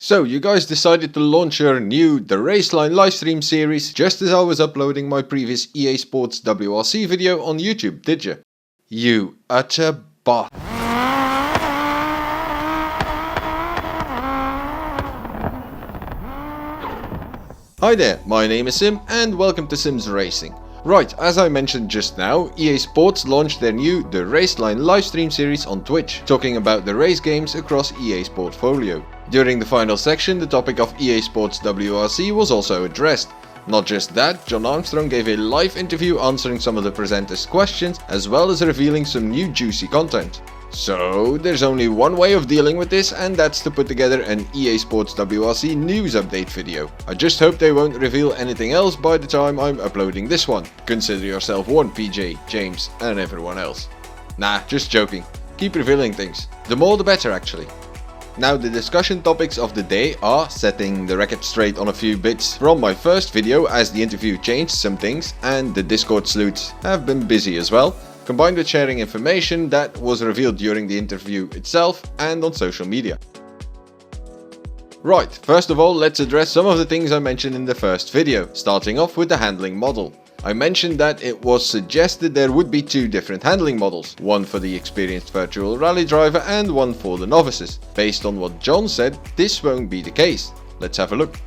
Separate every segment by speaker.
Speaker 1: So you guys decided to launch your new The Raceline livestream series just as I was uploading my previous EA Sports WRC video on YouTube, did you? You utter bot. Hi there, my name is Sim and welcome to Sim's Racing. Right, as I mentioned just now, EA Sports launched their new The Raceline livestream series on Twitch, talking about the race games across EA's portfolio. During the final section, the topic of EA Sports WRC was also addressed. Not just that, John Armstrong gave a live interview answering some of the presenters' questions, as well as revealing some new juicy content. So, there's only one way of dealing with this, and that's to put together an EA Sports WRC news update video. I just hope they won't reveal anything else by the time I'm uploading this one. Consider yourself warned, PJ, James, and everyone else. Nah, just joking. Keep revealing things. The more the better, actually. Now, the discussion topics of the day are setting the record straight on a few bits from my first video, as the interview changed some things and the Discord sleuths have been busy as well, combined with sharing information that was revealed during the interview itself and on social media. Right, first of all, let's address some of the things I mentioned in the first video, starting off with the handling model. I mentioned that it was suggested there would be two different handling models, one for the experienced virtual rally driver and one for the novices. Based on what John said, this won't be the case. Let's have a look.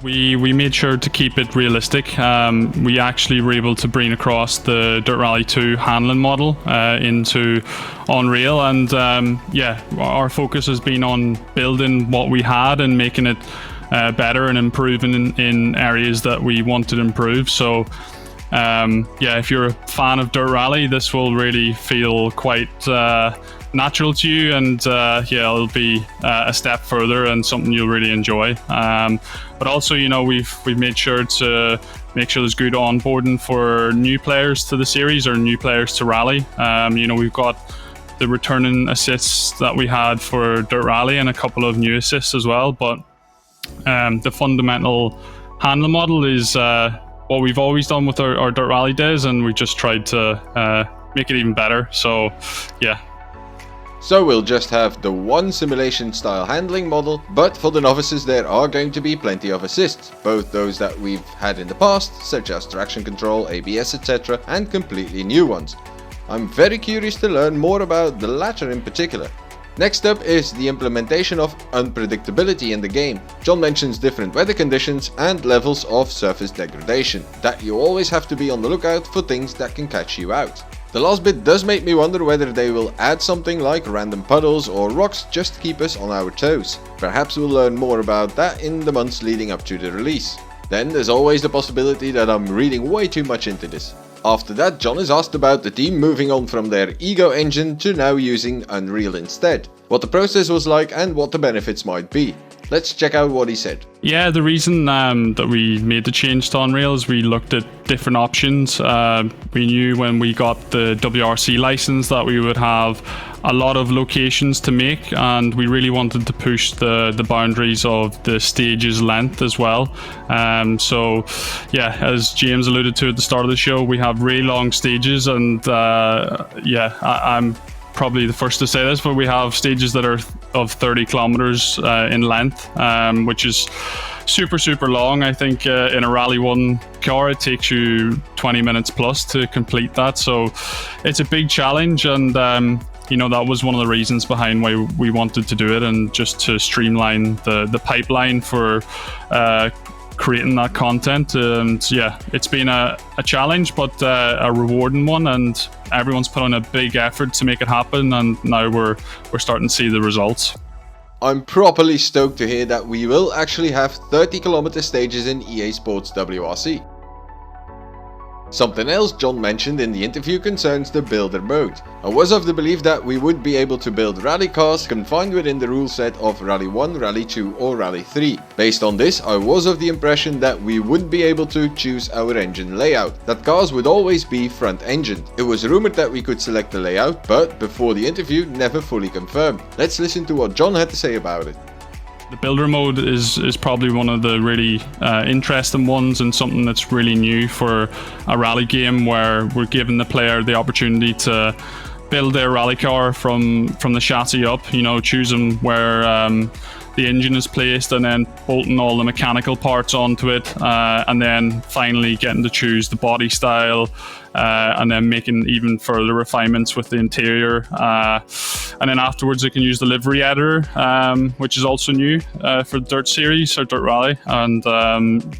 Speaker 2: We made sure to keep it realistic. We actually were able to bring across the Dirt Rally 2 handling model into Unreal, and our focus has been on building what we had and making it better and improving in areas that we want to improve. So if you're a fan of Dirt Rally, this will really feel quite natural to you, and it'll be a step further and something you'll really enjoy. But also, we've made sure to make sure there's good onboarding for new players to the series or new players to Rally. We've got the returning assists that we had for Dirt Rally and a couple of new assists as well, but the fundamental handling model is what we've always done with our Dirt Rally days, and we just tried to make it even better. So
Speaker 1: So we'll just have the one simulation style handling model, but for the novices there are going to be plenty of assists, both those that we've had in the past, such as traction control, ABS, etc., and completely new ones. I'm very curious to learn more about the latter in particular. Next up is the implementation of unpredictability in the game. John mentions different weather conditions and levels of surface degradation, that you always have to be on the lookout for things that can catch you out. The last bit does make me wonder whether they will add something like random puddles or rocks just to keep us on our toes. Perhaps we'll learn more about that in the months leading up to the release. Then there's always the possibility that I'm reading way too much into this. After that, John is asked about the team moving on from their Ego engine to now using Unreal instead, what the process was like and what the benefits might be. Let's check out what he said.
Speaker 2: Yeah, the reason that we made the change to Unreal is we looked at different options. We knew when we got the WRC license that we would have a lot of locations to make, and we really wanted to push the boundaries of the stage's length as well. As James alluded to at the start of the show, we have really long stages, and I'm probably the first to say this, but we have stages that are of 30 kilometers in length, which is super long. I think in a Rally 1 car it takes you 20 minutes plus to complete that, so it's a big challenge, and that was one of the reasons behind why we wanted to do it, and just to streamline the pipeline for creating that content. And it's been a challenge, but a rewarding one, and everyone's put on a big effort to make it happen, and now we're starting to see the results.
Speaker 1: I'm properly stoked to hear that we will actually have 30km stages in EA Sports WRC. Something else John mentioned in the interview concerns the builder mode. I was of the belief that we would be able to build rally cars confined within the rule set of Rally 1, Rally 2 or Rally 3. Based on this, I was of the impression that we wouldn't be able to choose our engine layout, that cars would always be front engined. It was rumored that we could select the layout, but before the interview never fully confirmed. Let's listen to what John had to say about it.
Speaker 2: The builder mode is probably one of the really interesting ones, and something that's really new for a rally game, where we're giving the player the opportunity to build their rally car from the chassis up, choosing where the engine is placed, and then bolting all the mechanical parts onto it, and then finally getting to choose the body style, and then making even further refinements with the interior. And then afterwards, I can use the livery editor, which is also new for the Dirt Series or Dirt Rally. And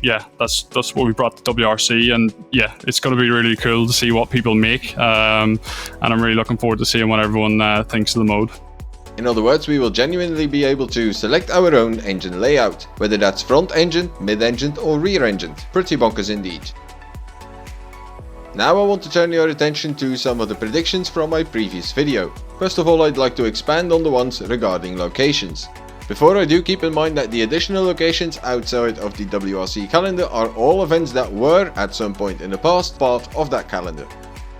Speaker 2: yeah, that's what we brought to WRC. And yeah, it's going to be really cool to see what people make. And I'm really looking forward to seeing what everyone thinks of the mode.
Speaker 1: In other words, we will genuinely be able to select our own engine layout, whether that's front engine, mid-engine or rear engine. Pretty bonkers indeed. Now I want to turn your attention to some of the predictions from my previous video. First of all, I'd like to expand on the ones regarding locations. Before I do, keep in mind that the additional locations outside of the WRC calendar are all events that were, at some point in the past, part of that calendar.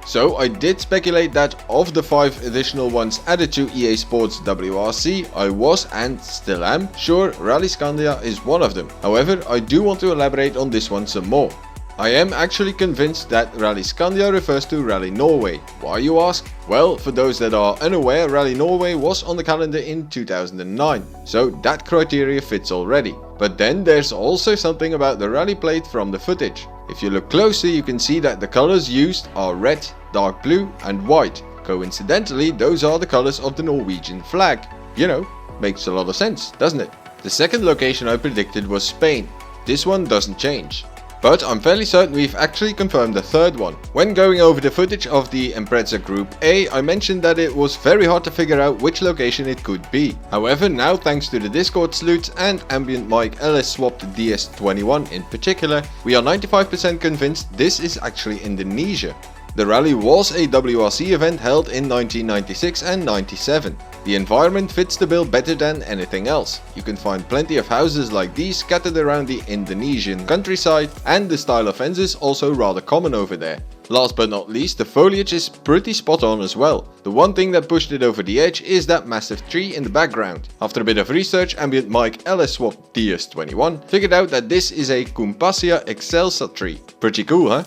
Speaker 1: So I did speculate that of the 5 additional ones added to EA Sports WRC, I was, and still am, sure Rally Scandia is one of them. However, I do want to elaborate on this one some more. I am actually convinced that Rally Scandia refers to Rally Norway. Why, you ask? Well, for those that are unaware, Rally Norway was on the calendar in 2009, so that criteria fits already. But then there's also something about the rally plate from the footage. If you look closely, you can see that the colors used are red, dark blue and white. Coincidentally, those are the colors of the Norwegian flag. You know, makes a lot of sense, doesn't it? The second location I predicted was Spain. This one doesn't change. But I'm fairly certain we've actually confirmed the third one. When going over the footage of the Impreza Group A, I mentioned that it was very hard to figure out which location it could be. However, now thanks to the Discord sleuths and ambient mic LS swapped DS21 in particular, we are 95% convinced this is actually Indonesia. The rally was a WRC event held in 1996 and 97. The environment fits the bill better than anything else. You can find plenty of houses like these scattered around the Indonesian countryside, and the style of fence is also rather common over there. Last but not least, the foliage is pretty spot on as well. The one thing that pushed it over the edge is that massive tree in the background. After a bit of research, ambient mic LS swap DS21 figured out that this is a Cumpasia excelsa tree. Pretty cool, huh?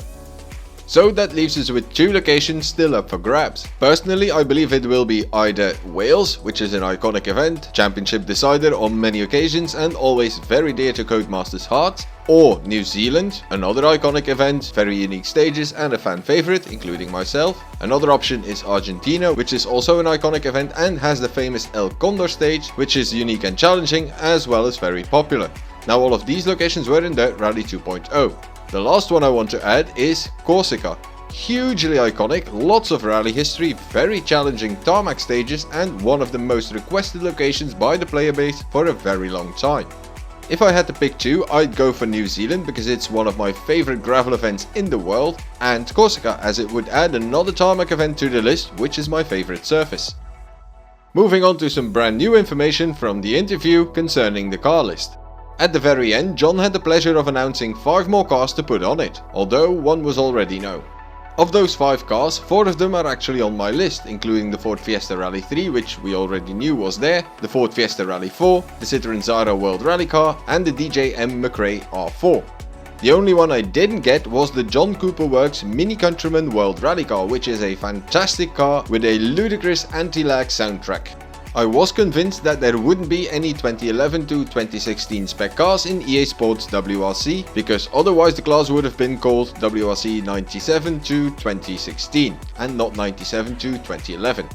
Speaker 1: So that leaves us with 2 locations still up for grabs. Personally, I believe it will be either Wales, which is an iconic event, championship decider on many occasions and always very dear to Codemasters' hearts, or New Zealand, another iconic event, very unique stages and a fan favorite, including myself. Another option is Argentina, which is also an iconic event and has the famous El Condor stage, which is unique and challenging as well as very popular. Now all of these locations were in Dirt Rally 2.0. The last one I want to add is Corsica. Hugely iconic, lots of rally history, very challenging tarmac stages and one of the most requested locations by the player base for a very long time. If I had to pick 2, I'd go for New Zealand because it's one of my favorite gravel events in the world, and Corsica as it would add another tarmac event to the list, which is my favorite surface. Moving on to some brand new information from the interview concerning the car list. At the very end, John had the pleasure of announcing 5 more cars to put on it, although one was already known. Of those 5 cars, 4 of them are actually on my list, including the Ford Fiesta Rally 3, which we already knew was there, the Ford Fiesta Rally 4, the Citroën Zara World Rally car, and the DJ M. McRae R4. The only one I didn't get was the John Cooper Works Mini Countryman World Rally car, which is a fantastic car with a ludicrous anti-lag soundtrack. I was convinced that there wouldn't be any 2011 to 2016 spec cars in EA Sports WRC, because otherwise the class would have been called WRC 97 to 2016 and not 97 to 2011.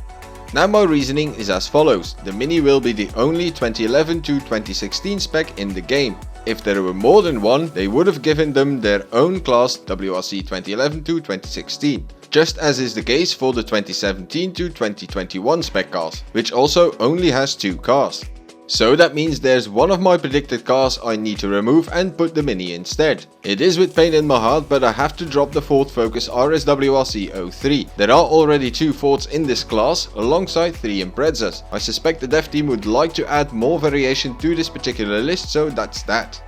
Speaker 1: Now my reasoning is as follows: the Mini will be the only 2011 to 2016 spec in the game. If there were more than one, they would have given them their own class WRC 2011 to 2016. Just as is the case for the 2017 to 2021 spec cars, which also only has 2 cars. So that means there's one of my predicted cars I need to remove and put the Mini instead. It is with pain in my heart, but I have to drop the Ford Focus RSWRC 03. There are already 2 Fords in this class, alongside 3 Imprezas. I suspect the dev team would like to add more variation to this particular list, so that's that.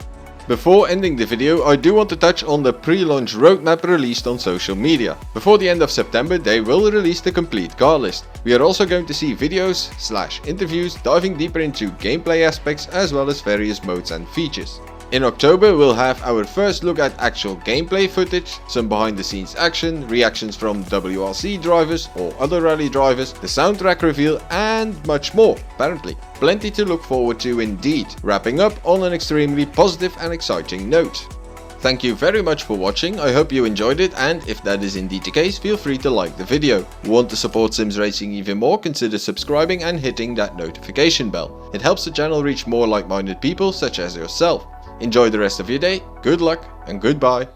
Speaker 1: Before ending the video, I do want to touch on the pre-launch roadmap released on social media. Before the end of September, they will release the complete car list. We are also going to see videos/interviews diving deeper into gameplay aspects as well as various modes and features. In October we'll have our first look at actual gameplay footage, some behind the scenes action, reactions from WRC drivers or other rally drivers, the soundtrack reveal and much more, apparently. Plenty to look forward to indeed, wrapping up on an extremely positive and exciting note. Thank you very much for watching, I hope you enjoyed it, and if that is indeed the case, feel free to like the video. Want to support Sims Racing even more? Consider subscribing and hitting that notification bell. It helps the channel reach more like-minded people such as yourself. Enjoy the rest of your day, good luck and goodbye.